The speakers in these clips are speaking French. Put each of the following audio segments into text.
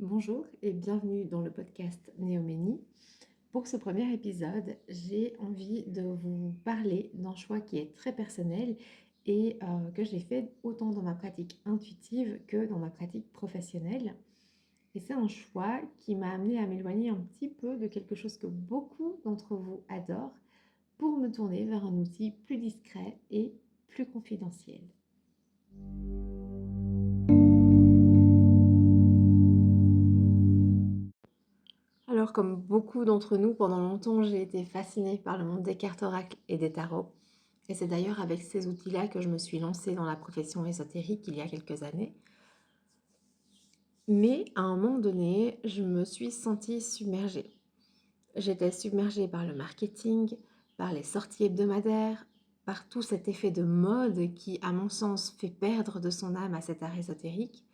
Bonjour et bienvenue dans le podcast Néoménie. Pour ce premier épisode, j'ai envie de vous parler d'un choix qui est très personnel et que j'ai fait autant dans ma pratique intuitive que dans ma pratique professionnelle. Et c'est un choix qui m'a amené à m'éloigner un petit peu de quelque chose que beaucoup d'entre vous adorent pour me tourner vers un outil plus discret et plus confidentiel. Alors, comme beaucoup d'entre nous, pendant longtemps, j'ai été fascinée par le monde des cartes oracles et des tarots. Et c'est d'ailleurs avec ces outils-là que je me suis lancée dans la profession ésotérique il y a quelques années. Mais à un moment donné, je me suis sentie submergée. J'étais submergée par le marketing, par les sorties hebdomadaires, par tout cet effet de mode qui, à mon sens, fait perdre de son âme à cet art ésotérique.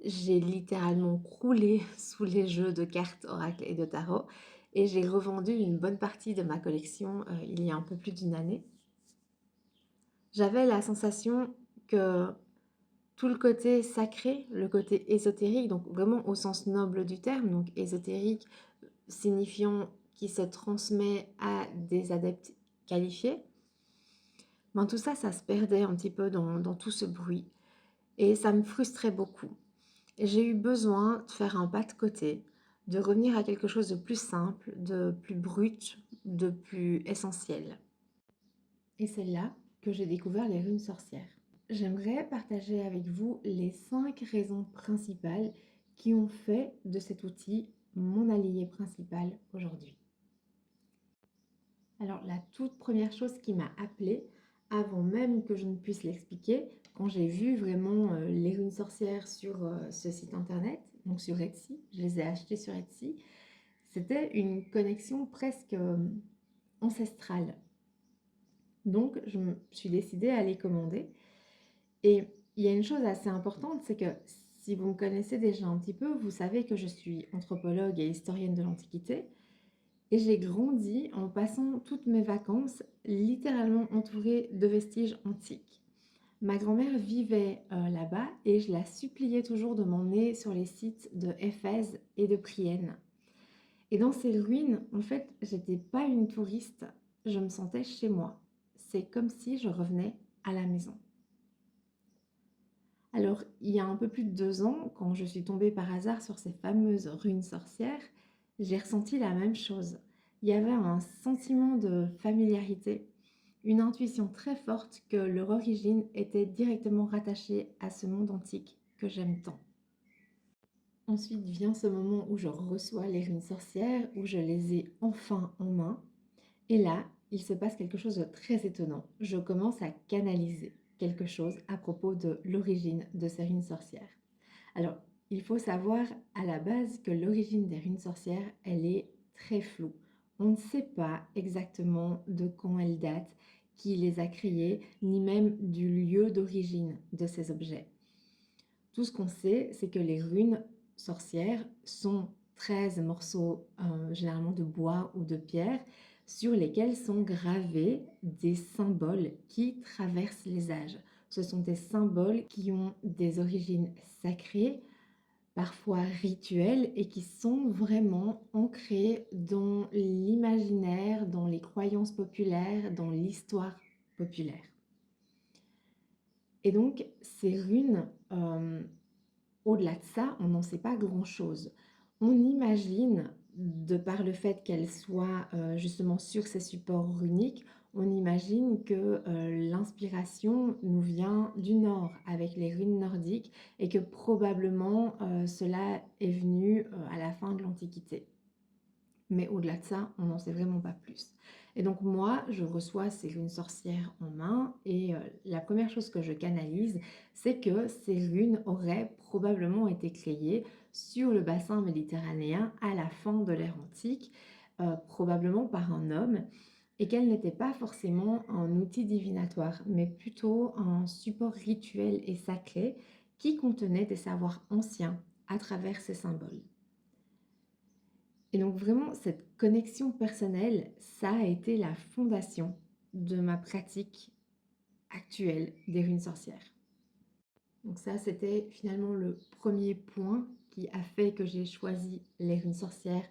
J'ai littéralement croulé sous les jeux de cartes, oracles et de tarot et j'ai revendu une bonne partie de ma collection il y a un peu plus d'une année. J'avais la sensation que tout le côté sacré, le côté ésotérique, donc vraiment au sens noble du terme, donc ésotérique signifiant qui se transmet à des adeptes qualifiés, ben tout ça, ça se perdait un petit peu dans tout ce bruit et ça me frustrait beaucoup. J'ai eu besoin de faire un pas de côté, de revenir à quelque chose de plus simple, de plus brut, de plus essentiel. Et c'est là que j'ai découvert les runes sorcières. J'aimerais partager avec vous les 5 raisons principales qui ont fait de cet outil mon allié principal aujourd'hui. Alors la toute première chose qui m'a appelée, avant même que je ne puisse l'expliquer, quand j'ai vu vraiment les runes sorcières sur ce site internet, donc sur Etsy, je les ai achetées sur Etsy, c'était une connexion presque ancestrale. Donc je me suis décidée à les commander. Et il y a une chose assez importante, c'est que si vous me connaissez déjà un petit peu, vous savez que je suis anthropologue et historienne de l'Antiquité. Et j'ai grandi en passant toutes mes vacances littéralement entourée de vestiges antiques. Ma grand-mère vivait là-bas et je la suppliais toujours de m'emmener sur les sites de Éphèse et de Priene. Et dans ces ruines, en fait, j'étais pas une touriste, je me sentais chez moi. C'est comme si je revenais à la maison. Alors, il y a un peu plus de 2 ans, quand je suis tombée par hasard sur ces fameuses ruines sorcières, j'ai ressenti la même chose. Il y avait un sentiment de familiarité, une intuition très forte que leur origine était directement rattachée à ce monde antique que j'aime tant. Ensuite vient ce moment où je reçois les ruines sorcières, où je les ai enfin en main. Et là, il se passe quelque chose de très étonnant. Je commence à canaliser quelque chose à propos de l'origine de ces runes sorcières. Alors, il faut savoir à la base que l'origine des runes sorcières, elle est très floue. On ne sait pas exactement de quand elles datent, qui les a créées, ni même du lieu d'origine de ces objets. Tout ce qu'on sait, c'est que les runes sorcières sont 13 morceaux, généralement de bois ou de pierre, sur lesquels sont gravés des symboles qui traversent les âges. Ce sont des symboles qui ont des origines sacrées, parfois rituelles, et qui sont vraiment ancrés dans l'imaginaire, dans les croyances populaires, dans l'histoire populaire. Et donc, ces runes, au-delà de ça, on n'en sait pas grand-chose. On imagine, de par le fait qu'elles soient justement sur ces supports runiques, on imagine que l'inspiration nous vient du nord avec les runes nordiques et que probablement cela est venu à la fin de l'Antiquité. Mais au-delà de ça, on n'en sait vraiment pas plus. Et donc moi, je reçois ces runes sorcières en main et la première chose que je canalise, c'est que ces runes auraient probablement été créées sur le bassin méditerranéen à la fin de l'ère antique, probablement par un homme, et qu'elles n'étaient pas forcément un outil divinatoire, mais plutôt un support rituel et sacré qui contenait des savoirs anciens à travers ces symboles. Et donc vraiment, cette connexion personnelle, ça a été la fondation de ma pratique actuelle des runes sorcières. Donc ça, c'était finalement le premier point qui a fait que j'ai choisi les runes sorcières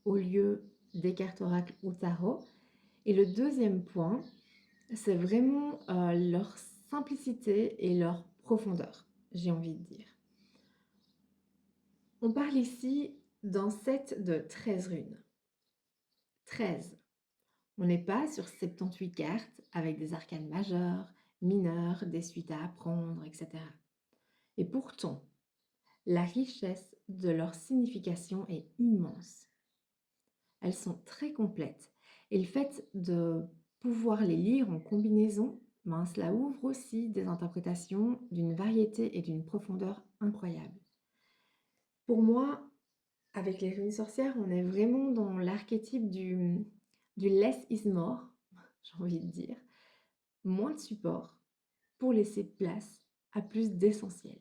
au lieu des cartes oracle ou tarot. Et le deuxième point, c'est vraiment leur simplicité et leur profondeur, j'ai envie de dire. On parle ici d'un set de 13 runes. 13. On n'est pas sur 78 cartes avec des arcanes majeures, mineures, des suites à apprendre, etc. Et pourtant, la richesse de leur signification est immense. Elles sont très complètes. Et le fait de pouvoir les lire en combinaison, ben, cela ouvre aussi des interprétations d'une variété et d'une profondeur incroyable. Pour moi, avec les runes sorcières, on est vraiment dans l'archétype du less is more, j'ai envie de dire. Moins de support pour laisser place à plus d'essentiel.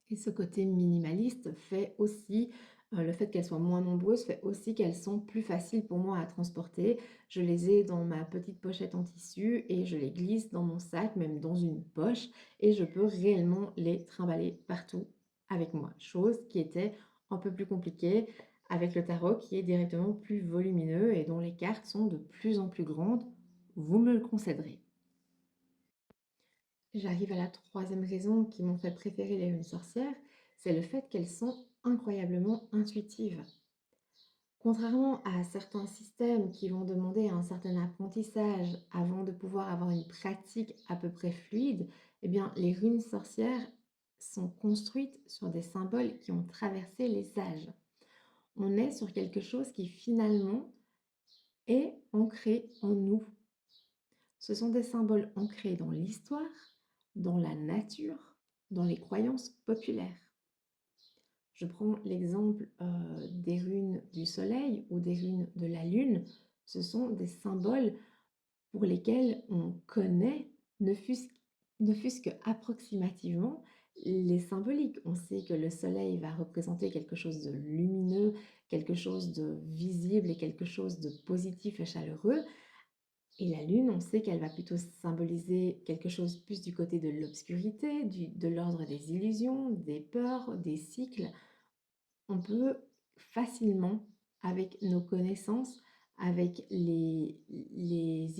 Et ce côté minimaliste fait aussi, le fait qu'elles soient moins nombreuses fait aussi qu'elles sont plus faciles pour moi à transporter. Je les ai dans ma petite pochette en tissu et je les glisse dans mon sac, même dans une poche, et je peux réellement les trimballer partout avec moi. Chose qui était un peu plus compliquée avec le tarot qui est directement plus volumineux et dont les cartes sont de plus en plus grandes. Vous me le concéderez. J'arrive à la troisième raison qui m'ont fait préférer les runes sorcières, c'est le fait qu'elles sont incroyablement intuitives. Contrairement à certains systèmes qui vont demander un certain apprentissage avant de pouvoir avoir une pratique à peu près fluide, eh bien, les runes sorcières sont construites sur des symboles qui ont traversé les âges. On est sur quelque chose qui finalement est ancré en nous. Ce sont des symboles ancrés dans l'histoire, dans la nature, dans les croyances populaires. Je prends l'exemple des runes du soleil ou des runes de la lune. Ce sont des symboles pour lesquels on connaît, ne fût-ce qu'approximativement, les symboliques. On sait que le soleil va représenter quelque chose de lumineux, quelque chose de visible et quelque chose de positif et chaleureux. Et la lune, on sait qu'elle va plutôt symboliser quelque chose plus du côté de l'obscurité, de l'ordre des illusions, des peurs, des cycles. On peut facilement, avec nos connaissances, avec les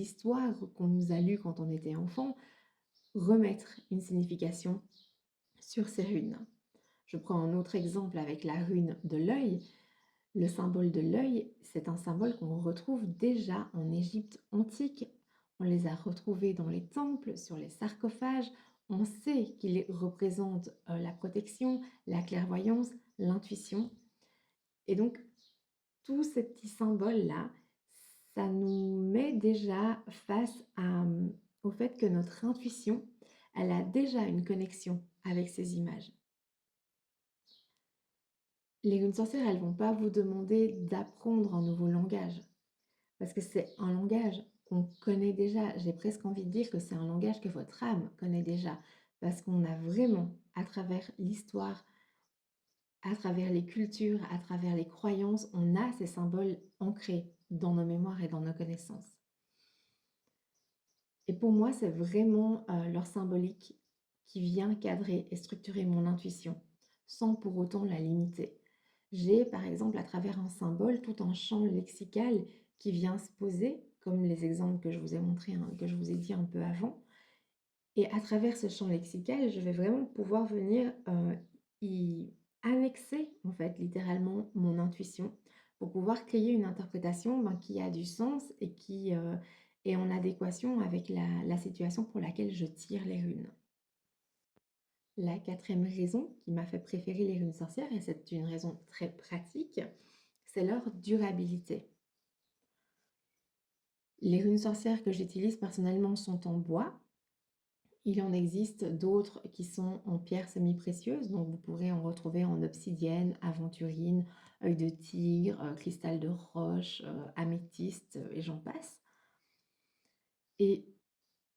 histoires qu'on nous a lues quand on était enfant, remettre une signification sur ces runes. Je prends un autre exemple avec la rune de l'œil. Le symbole de l'œil, c'est un symbole qu'on retrouve déjà en Égypte antique. On les a retrouvés dans les temples, sur les sarcophages. On sait qu'il représente la protection, la clairvoyance, l'intuition. Et donc, tous ces petits symboles-là, ça nous met déjà face au fait que notre intuition, elle a déjà une connexion avec ces images. Les runes sorcières, elles ne vont pas vous demander d'apprendre un nouveau langage, parce que c'est un langage qu'on connaît déjà. J'ai presque envie de dire que c'est un langage que votre âme connaît déjà, parce qu'on a vraiment, à travers l'histoire, à travers les cultures, à travers les croyances, on a ces symboles ancrés dans nos mémoires et dans nos connaissances. Et pour moi, c'est vraiment leur symbolique qui vient cadrer et structurer mon intuition, sans pour autant la limiter. J'ai par exemple à travers un symbole tout un champ lexical qui vient se poser, comme les exemples que je vous ai montrés, que je vous ai dit un peu avant. Et à travers ce champ lexical, je vais vraiment pouvoir venir y annexer en fait littéralement mon intuition pour pouvoir créer une interprétation qui a du sens et qui est en adéquation avec la situation pour laquelle je tire les runes. La quatrième raison qui m'a fait préférer les runes sorcières, et c'est une raison très pratique, c'est leur durabilité. Les runes sorcières que j'utilise personnellement sont en bois. Il en existe d'autres qui sont en pierre semi-précieuse, donc vous pourrez en retrouver en obsidienne, aventurine, œil de tigre, cristal de roche, améthyste et j'en passe. Et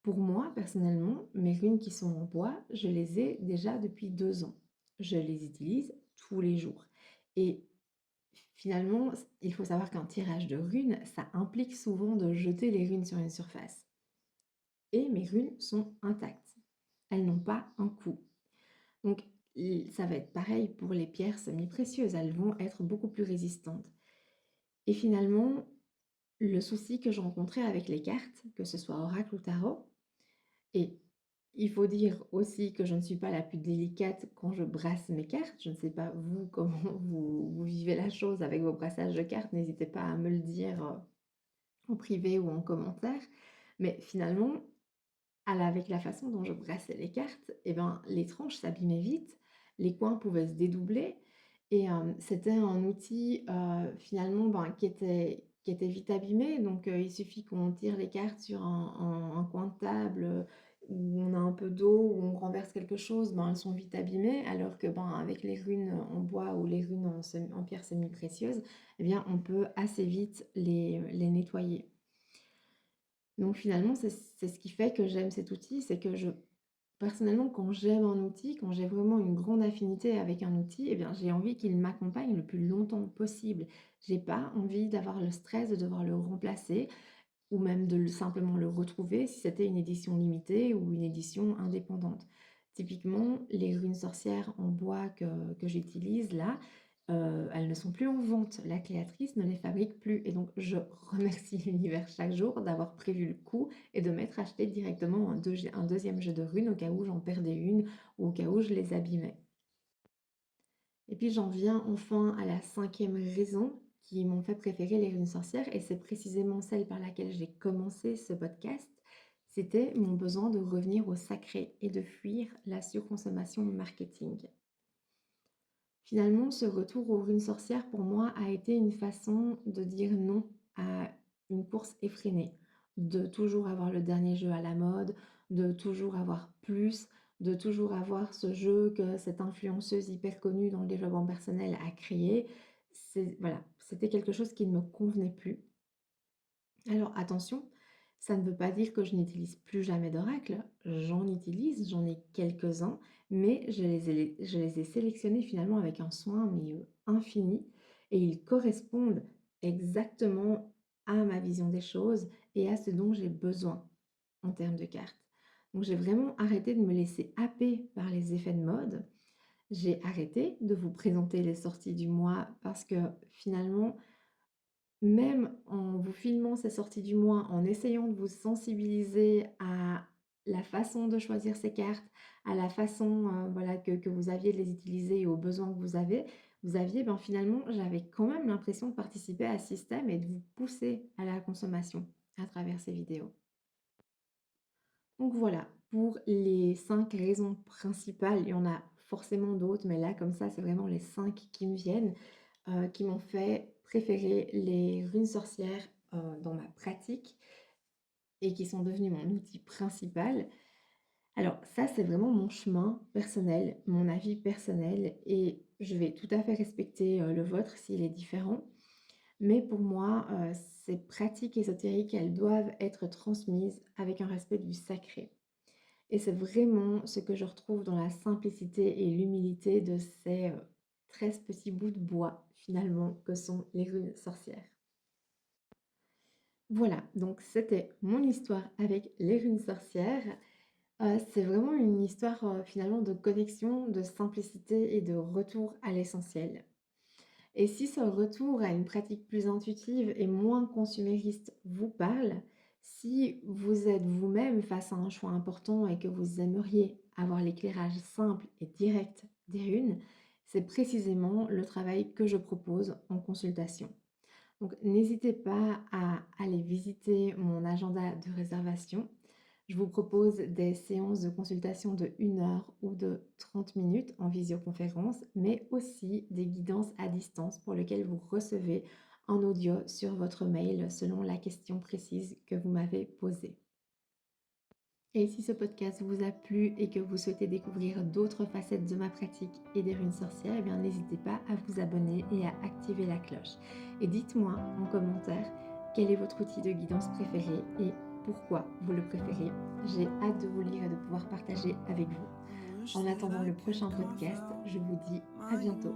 pour moi, personnellement, mes runes qui sont en bois, je les ai déjà depuis 2 ans. Je les utilise tous les jours. Et finalement, il faut savoir qu'un tirage de runes, ça implique souvent de jeter les runes sur une surface. Et mes runes sont intactes. Elles n'ont pas un coup. Donc Ça va être pareil pour les pierres semi-précieuses, elles vont être beaucoup plus résistantes. Et finalement, le souci que je rencontrais avec les cartes, que ce soit oracle ou tarot, et il faut dire aussi que je ne suis pas la plus délicate quand je brasse mes cartes. Je ne sais pas vous comment vous vivez la chose avec vos brassages de cartes. N'hésitez pas à me le dire en privé ou en commentaire. Mais finalement, avec la façon dont je brassais les cartes, eh ben, les tranches s'abîmaient vite, les coins pouvaient se dédoubler et c'était un outil, finalement, ben, qui était vite abîmé. Donc il suffit qu'on tire les cartes sur un coin de table, où on a un peu d'eau, où on renverse quelque chose, ben, elles sont vite abîmées. Alors que, ben, avec les runes en bois ou les runes en pierres semi-précieuses, eh bien, on peut assez vite les nettoyer. Donc finalement, c'est ce qui fait que j'aime cet outil, c'est que personnellement, quand j'aime un outil, quand j'ai vraiment une grande affinité avec un outil, eh bien, j'ai envie qu'il m'accompagne le plus longtemps possible. J'ai pas envie d'avoir le stress de devoir le remplacer ou même de simplement le retrouver si c'était une édition limitée ou une édition indépendante. Typiquement, les runes sorcières en bois que j'utilise là, elles ne sont plus en vente. La créatrice ne les fabrique plus et donc je remercie l'univers chaque jour d'avoir prévu le coup et de m'être acheté directement un deuxième jeu de runes au cas où j'en perdais une ou au cas où je les abîmais. Et puis j'en viens enfin à la cinquième raison qui m'ont fait préférer les runes sorcières, et c'est précisément celle par laquelle j'ai commencé ce podcast. C'était mon besoin de revenir au sacré et de fuir la surconsommation marketing. Finalement, ce retour aux runes sorcières pour moi a été une façon de dire non à une course effrénée, de toujours avoir le dernier jeu à la mode, de toujours avoir plus, de toujours avoir ce jeu que cette influenceuse hyper connue dans le développement personnel a créé. Voilà, c'était quelque chose qui ne me convenait plus. Alors attention, ça ne veut pas dire que je n'utilise plus jamais d'oracle. J'en utilise, j'en ai quelques-uns, mais je les ai sélectionnés finalement avec un soin mais infini, et ils correspondent exactement à ma vision des choses et à ce dont j'ai besoin en termes de cartes. Donc j'ai vraiment arrêté de me laisser happer par les effets de mode. J'ai arrêté de vous présenter les sorties du mois parce que finalement, même en vous filmant ces sorties du mois, en essayant de vous sensibiliser à la façon de choisir ces cartes, à la façon, voilà, que vous aviez de les utiliser et aux besoins que vous aviez, ben, finalement, j'avais quand même l'impression de participer à ce système et de vous pousser à la consommation à travers ces vidéos. Donc voilà, pour les 5 raisons principales, il y en a forcément d'autres, mais là, comme ça, c'est vraiment les 5 qui me viennent, qui m'ont fait préférer les runes sorcières, dans ma pratique et qui sont devenues mon outil principal. Alors ça, c'est vraiment mon chemin personnel, mon avis personnel, et je vais tout à fait respecter, le vôtre s'il est différent. Mais pour moi, ces pratiques ésotériques, elles doivent être transmises avec un respect du sacré. Et c'est vraiment ce que je retrouve dans la simplicité et l'humilité de ces 13 petits bouts de bois, finalement, que sont les runes sorcières. Voilà, donc c'était mon histoire avec les runes sorcières. C'est vraiment une histoire, finalement, de connexion, de simplicité et de retour à l'essentiel. Et si ce retour à une pratique plus intuitive et moins consumériste vous parle, si vous êtes vous-même face à un choix important et que vous aimeriez avoir l'éclairage simple et direct des runes, c'est précisément le travail que je propose en consultation. Donc n'hésitez pas à aller visiter mon agenda de réservation. Je vous propose des séances de consultation de 1 heure ou de 30 minutes en visioconférence, mais aussi des guidances à distance pour lesquelles vous recevez un audio sur votre mail selon la question précise que vous m'avez posée. Et si ce podcast vous a plu et que vous souhaitez découvrir d'autres facettes de ma pratique et des runes sorcières, eh bien n'hésitez pas à vous abonner et à activer la cloche. Et dites-moi en commentaire quel est votre outil de guidance préféré et pourquoi vous le préférez. J'ai hâte de vous lire et de pouvoir partager avec vous. En attendant le prochain podcast, je vous dis à bientôt.